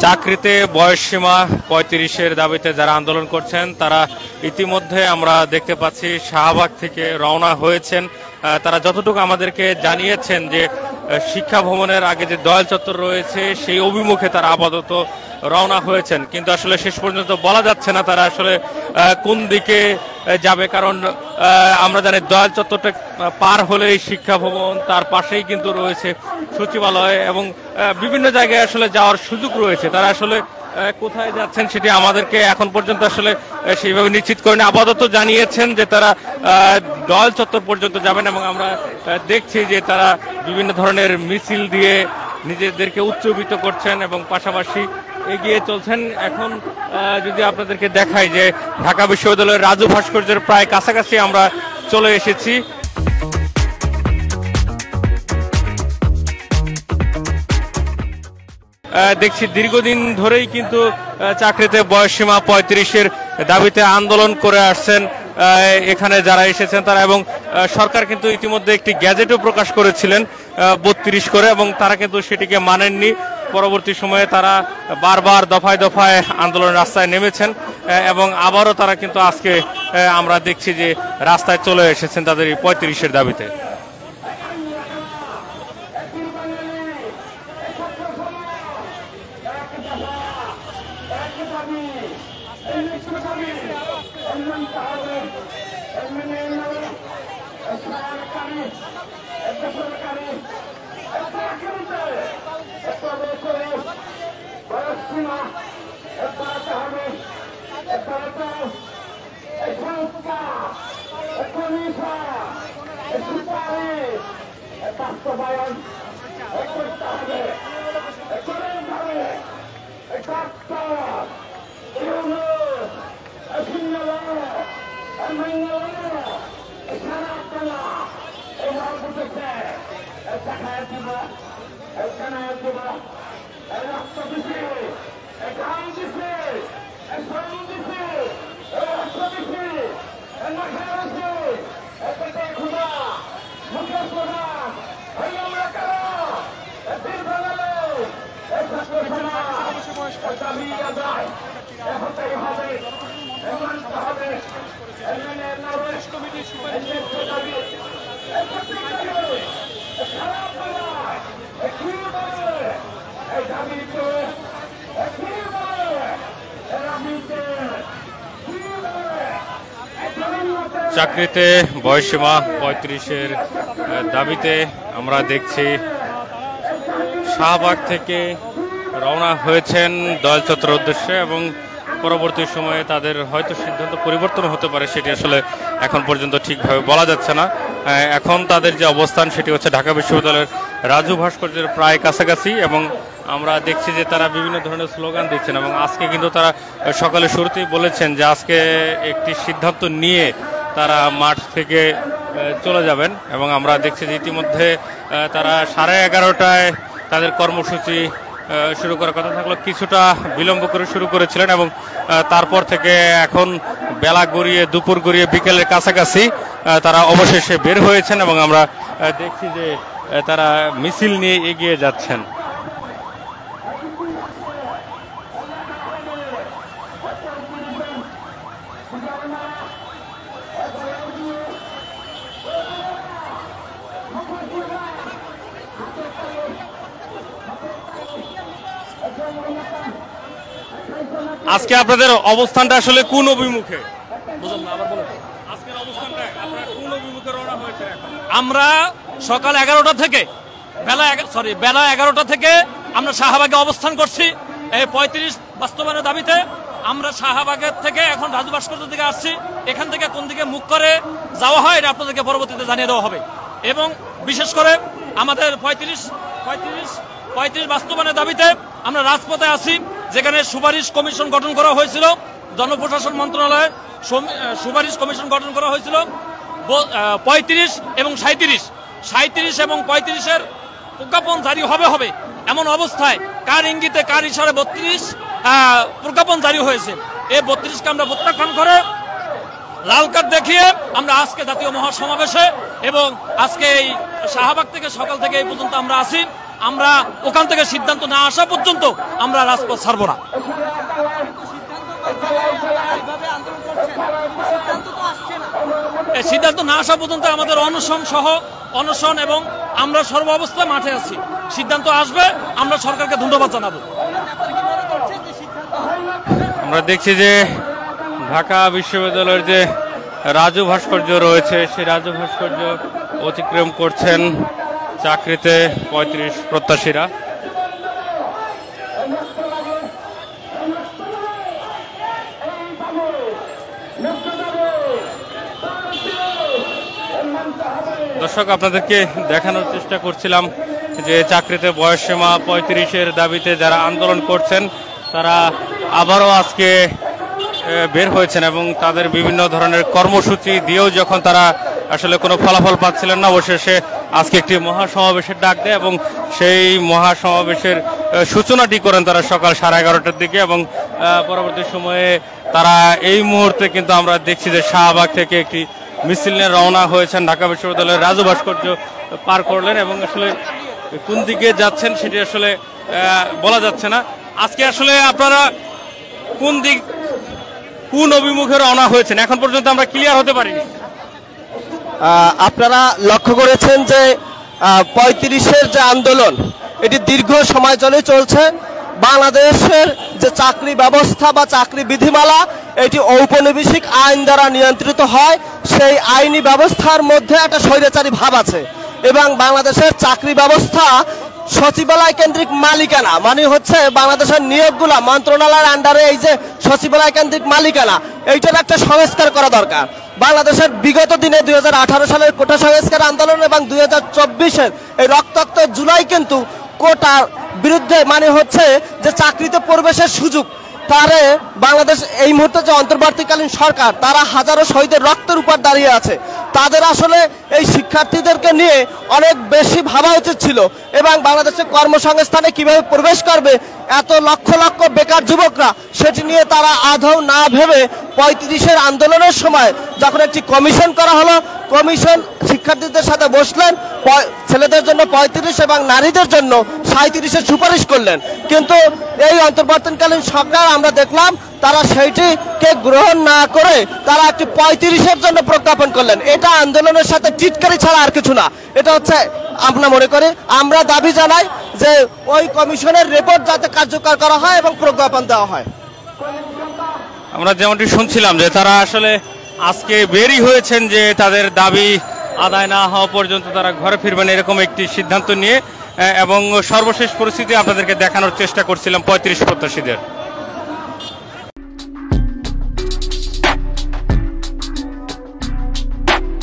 চাকরিতে বয়সসীমা ৩৫-এর দাবিতে যারা আন্দোলন করছেন তারা ইতিমধ্যে আমরা দেখতে পাচ্ছি শাহবাগ থেকে রওনা হয়েছেন। তারা যতটুকু আমাদেরকে জানিয়েছেন যে শিক্ষা ভবনের আগে যে দয়াল চত্বর রয়েছে সেই অভিমুখে তারা আপাতত রওনা হয়েছেন, কিন্তু আসলে শেষ পর্যন্ত বলা যাচ্ছে না তারা আসলে কোন দিকে যাবে, কারণ আমরা জানি দয়াল চত্বরটা পার হলেই শিক্ষা ভবন, তার পাশেই কিন্তু রয়েছে সচিবালয় এবং বিভিন্ন জায়গায় আসলে যাওয়ার সুযোগ রয়েছে। তারা আসলে কোথায় যাচ্ছেন সেটি আমাদেরকে এখন পর্যন্ত আসলে সেইভাবে নিশ্চিত করেনি। আপাতত জানিয়েছেন যে তারা দয়াল চত্বর পর্যন্ত যাবেন এবং আমরা দেখছি যে তারা বিভিন্ন ধরনের মিছিল দিয়ে নিজেদেরকে উচ্চবিত করছেন এবং পাশাপাশি এগিয়ে চলছেন। এখন যদি আপনাদেরকে দেখাই যে ঢাকা বিশ্ববিদ্যালয়ের রাজু ভাস্কর্যের প্রায় কাছাকাছি আমরা চলে এসেছি। দেখছি দীর্ঘদিন ধরেই কিন্তু চাকরিতে বয়সসীমা ৩৫-এর দাবিতে আন্দোলন করে আসছেন এখানে যারা এসেছেন তারা, এবং সরকার কিন্তু ইতিমধ্যে একটি গ্যাজেটও প্রকাশ করেছিলেন ৩২ করে, এবং তারা কিন্তু সেটিকে মানেননি। পরবর্তী সময়ে তারা বারবার দফায় দফায় আন্দোলনের রাস্তায় নেমেছেন এবং আবারও তারা কিন্তু আজকে আমরা দেখছি যে রাস্তায় চলে এসেছেন তাদের এই ৩৫-এর দাবিতে। চাকরিতে বয়সসীমা ৩৫-এর দাবিতে আমরা দেখছি শাহবাগ থেকে রওনা হয়েছেন দয়াল চত্বরের উদ্দেশ্যে, এবং পরবর্তী সময়ে তাদের হয়তো সিদ্ধান্ত পরিবর্তন হতে পারে, সেটি আসলে এখন পর্যন্ত ঠিকভাবে বলা যাচ্ছে না। এখন তাদের যে অবস্থান সেটি হচ্ছে ঢাকা বিশ্ববিদ্যালয়ের রাজু ভাস্কর্যের প্রায় কাছাকাছি, এবং আমরা দেখছি যে তারা বিভিন্ন ধরনের স্লোগান দিচ্ছেন এবং আজকে কিন্তু তারা সকালে শুরুতেই বলেছেন যে আজকে একটি সিদ্ধান্ত নিয়ে তারা মাঠ থেকে চলে যাবেন, এবং আমরা দেখছি যে ইতিমধ্যে তারা 11:30টায় তাদের কর্মসূচি শুরু করার কথা থাকলো, কিছুটা বিলম্ব করে শুরু করেছিলেন, এবং তারপর থেকে এখন বেলা গড়িয়ে দুপুর গড়িয়ে বিকেলের কাছাকাছি তারা অবশেষে বের হয়েছেন, এবং আমরা দেখছি যে তারা মিছিল নিয়ে এগিয়ে যাচ্ছেন। আজকে আপনাদের অবস্থানটা আসলে কোন অভিমুখে? আমরা সকাল 11টা থেকে বেলা 11টা থেকে আমরা শাহবাগে অবস্থান করছি এই ৩৫ বাস্তবায়নের দাবিতে। আমরা শাহবাগের থেকে এখন রাজু ভাস্কর্যের দিকে আসছি। এখান থেকে কোন দিকে মুখ করে যাওয়া হয় এটা আপনাদেরকে পরবর্তীতে জানিয়ে দেওয়া হবে। এবং বিশেষ করে আমাদের ৩৫ বাস্তবায়নের দাবিতে আমরা রাজপথে আছি, যেখানে সুপারিশ কমিশন গঠন করা হয়েছিল, জনপ্রশাসন মন্ত্রণালয়ের সুপারিশ কমিশন গঠন করা হয়েছিল ৩৫ এবং ৩৭ এবং ৩৫-এর প্রজ্ঞাপন জারি হবে এমন অবস্থায় কার ইঙ্গিতে কার ইশারে ৩২ প্রজ্ঞাপন জারি হয়েছে। এই ৩২কে আমরা প্রত্যাখ্যান করে লাল কার্ড দেখিয়ে আমরা আজকে জাতীয় মহাসমাবেশে এবং আজকে এই শাহবাগ থেকে সকাল থেকে এই পর্যন্ত আমরা আছি। আমরা ওখান থেকে সিদ্ধান্ত না আসা পর্যন্ত আমরা রাজপথ ছাড়বো না। এই সিদ্ধান্ত না আসা পর্যন্ত আমাদের অনশন এবং আমরা সর্ব অবস্থায় মাঠে আছি। সিদ্ধান্ত আসবে, আমরা সরকারকে ধন্যবাদ জানাবো। আমরা দেখছি যে ঢাকা বিশ্ববিদ্যালয়ের যে রাজু ভাস্কর্য রয়েছে, সেই রাজু ভাস্কর্য অতিক্রম করছেন চাকরিতে ৩৫ প্রত্যাশীরা। দর্শক, আপনাদেরকে দেখানোর চেষ্টা করছিলাম যে চাকরিতে বয়সসীমা ৩৫-এর দাবিতে যারা আন্দোলন করছেন তারা আবারও আজকে বের হয়েছেন এবং তাদের বিভিন্ন ধরনের কর্মসূচি দিয়েও যখন তারা আসলে কোনো ফলাফল পাচ্ছিলেন না, অবশেষে আজকে একটি মহাসমাবেশের ডাক দেয় এবং সেই মহাসমাবেশের সূচনাটি করেন তারা সকাল 11:30টার দিকে এবং পরবর্তী সময়ে তারা এই মুহূর্তে কিন্তু আমরা দেখছি যে শাহবাগ থেকে একটি মিছিল নিয়ে রওনা হয়েছেন, ঢাকা বিশ্ববিদ্যালয়ের রাজু ভাস্কর্য পার করলেন এবং আসলে কোন দিকে যাচ্ছেন সেটি আসলে বলা যাচ্ছে না। আজকে আসলে আপনারা কোন অভিমুখে রওনা হয়েছেন এখন পর্যন্ত আমরা ক্লিয়ার হতে পারিনি। আপনারা লক্ষ্য করেছেন যে ৩৫-এর যে আন্দোলন এটি দীর্ঘ সময় ধরে চলছে। বাংলাদেশের যে চাকরি ব্যবস্থা বা চাকরি বিধিমালা এটি ঔপনিবেশিক আইন দ্বারা নিয়ন্ত্রিত হয়। সেই আইনি ব্যবস্থার মধ্যে একটা স্বৈরাচারী ভাব আছে এবং বাংলাদেশের চাকরি ব্যবস্থা সচিবালয় কেন্দ্রিক মালিকানা, মানে হচ্ছে বাংলাদেশের নিয়োগগুলা মন্ত্রণালয়ের আন্ডারে এই যে সচিবালয় কেন্দ্রিক মালিকানা, এইটার একটা সংস্কার করা দরকার। বাংলাদেশের বিগত দিনে 2018 সালের কোটা সংস্কার আন্দোলন এবং 2024-এর এই রক্তাক্ত জুলাই কিন্তু কোটার বিরুদ্ধে, মানে হচ্ছে যে চাকরিতে প্রবেশের সুযোগ তারে বাংলাদেশ এই মুহূর্তে যে অন্তর্বর্তীকালীন সরকার তারা হাজারো শহীদের রক্তের উপর দাঁড়িয়ে আছে। তাদের আসলে এই শিক্ষার্থীদেরকে নিয়ে অনেক বেশি ভাবা উচিত ছিল এবং বাংলাদেশের কর্মসংস্থানে কিভাবে প্রবেশ করবে এত লক্ষ লক্ষ বেকার যুবকরা, সেটি নিয়ে তারা আদৌ না ভেবে ৩৫-এর আন্দোলনের সময় যখন একটি কমিশন করা হলো, কমিশন শিক্ষার্থীদের সাথে বসলেন, ছেলেদের জন্য ৩৫ এবং নারীদের জন্য ৩৭-এর সুপারিশ করলেন। কিন্তু এই অন্তর্বর্তীকালীন সরকার আমরা দেখলাম তারা সেইটিকে গ্রহণ না করে তারা একটি ৩৫-এর জন্য প্রজ্ঞাপন করলেন। এটা আন্দোলনের সাথে টিটকারি ছাড়া আর কিছু না। এটা হচ্ছে আমরা মনে করি, আমরা দাবি জানাই যে ওই কমিশনের রিপোর্ট যাতে কার্যকর করা হয় এবং প্রজ্ঞাপন দেওয়া হয়। আমরা যেমনটি শুনছিলাম যে তারা আসলে আজকে বেরই হয়েছেন যে তাদের দাবি আদায় না হওয়া পর্যন্ত তারা ঘরে ফিরবেন এরকম একটি সিদ্ধান্ত নিয়ে, এবং সর্বশেষ পরিস্থিতি আপনাদেরকে দেখানোর চেষ্টা করছিলাম ৩৫ প্রত্যাশীদের।